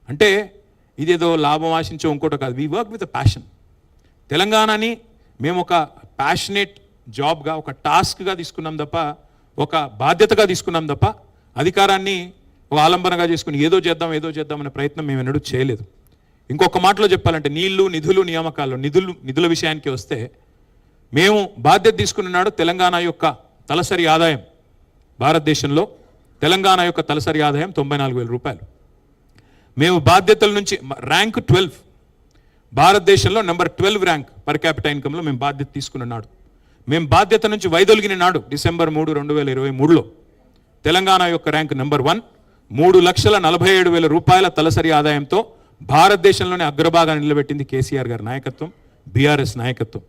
అంటే ఇదేదో లాభం ఆశించో ఇంకోటో కాదు. We work with a passion. తెలంగాణని మేము ఒక ప్యాషనేట్ జాబ్గా, ఒక టాస్క్గా తీసుకున్నాం తప్ప, ఒక బాధ్యతగా తీసుకున్నాం తప్ప అధికారాన్ని ఒక ఆలంబనగా చేసుకుని ఏదో చేద్దాం అనే ప్రయత్నం మేము ఎన్నడూ చేయలేదు. ఇంకొక మాటలో చెప్పాలంటే నీళ్లు, నిధులు, నియామకాలు, నిధుల విషయానికి వస్తే మేము బాధ్యత తీసుకున్నాడు. తెలంగాణ యొక్క తలసరి ఆదాయం, భారతదేశంలో తెలంగాణ యొక్క తలసరి ఆదాయం 94,000 రూపాయలు. మేము బాధ్యతల నుంచి ర్యాంక్ 12, భారతదేశంలో నెంబర్ 12 ర్యాంక్ పర్ క్యాపిటల్ ఇన్కంలో మేము బాధ్యత తీసుకున్నాడు. మేము బాధ్యత నుంచి వైదొలిగిన నాడు డిసెంబర్ 3, 2023లో తెలంగాణ యొక్క ర్యాంక్ నెంబర్ 1, 3,47,000 రూపాయల తలసరి ఆదాయంతో భారతదేశంలోనే అగ్రభాగాన్ని నిలబెట్టింది కేసీఆర్ గారి నాయకత్వం, బీఆర్ఎస్ నాయకత్వం.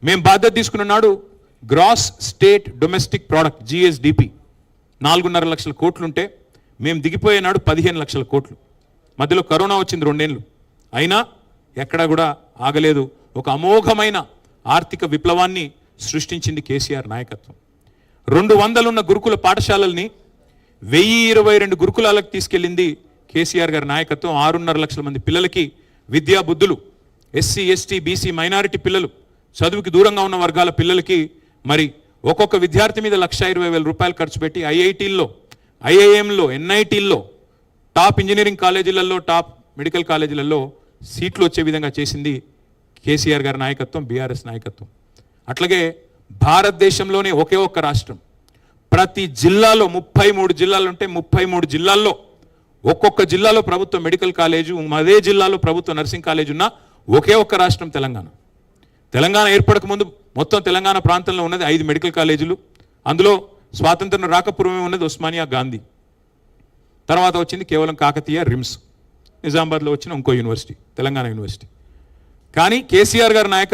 మేము బాధ్యత తీసుకున్నాడు. Gross state domestic product GSDP 4.5 లక్షల కోట్లుంటే మేము దిగిపోయే నాడు 15 లక్షల కోట్లు. మధ్యలో కరోనా వచ్చింది 2 ఏళ్ళు, అయినా ఎక్కడా కూడా ఆగలేదు. ఒక అమోఘమైన ఆర్థిక విప్లవాన్ని సృష్టించింది కేసీఆర్ నాయకత్వం. 200 ఉన్న గురుకుల పాఠశాలల్ని 1022 గురుకులాలకు తీసుకెళ్ళింది కేసీఆర్ గారి నాయకత్వం. 6.5 లక్షల మంది పిల్లలకి విద్యా బుద్ధులు, SC, ST, BC మైనారిటీ పిల్లలు, చదువుకి దూరంగా ఉన్న వర్గాల పిల్లలకి మరి ఒక్కొక్క విద్యార్థి మీద 1,20,000 రూపాయలు ఖర్చు పెట్టి IITల్లో, IIMలో, NITల్లో, టాప్ ఇంజనీరింగ్ కాలేజీలలో, టాప్ మెడికల్ కాలేజీలలో సీట్లు వచ్చే విధంగా చేసింది కేసీఆర్ గారి నాయకత్వం, బీఆర్ఎస్ నాయకత్వం. అట్లాగే భారతదేశంలోనే ఒకే ఒక్క రాష్ట్రం, ప్రతి జిల్లాలో 33 జిల్లాలు ఉంటే 33 జిల్లాల్లో ఒక్కొక్క జిల్లాలో ప్రభుత్వ మెడికల్ కాలేజు, అదే జిల్లాలో ప్రభుత్వ నర్సింగ్ కాలేజ్ ఉన్న ఒకే ఒక్క రాష్ట్రం తెలంగాణ. తెలంగాణ ఏర్పడక ముందు మొత్తం తెలంగాణ ప్రాంతంలో ఉన్నది 5 మెడికల్ కాలేజీలు. అందులో స్వాతంత్రం రాకపూర్వమే ఉన్నది ఉస్మానియా, గాంధీ. తర్వాత వచ్చింది కేవలం కాకతీయ, రిమ్స్, నిజామాబాద్లో వచ్చిన ఇంకో యూనివర్సిటీ, తెలంగాణ యూనివర్సిటీ. కానీ కేసీఆర్ గారి నాయకత్వం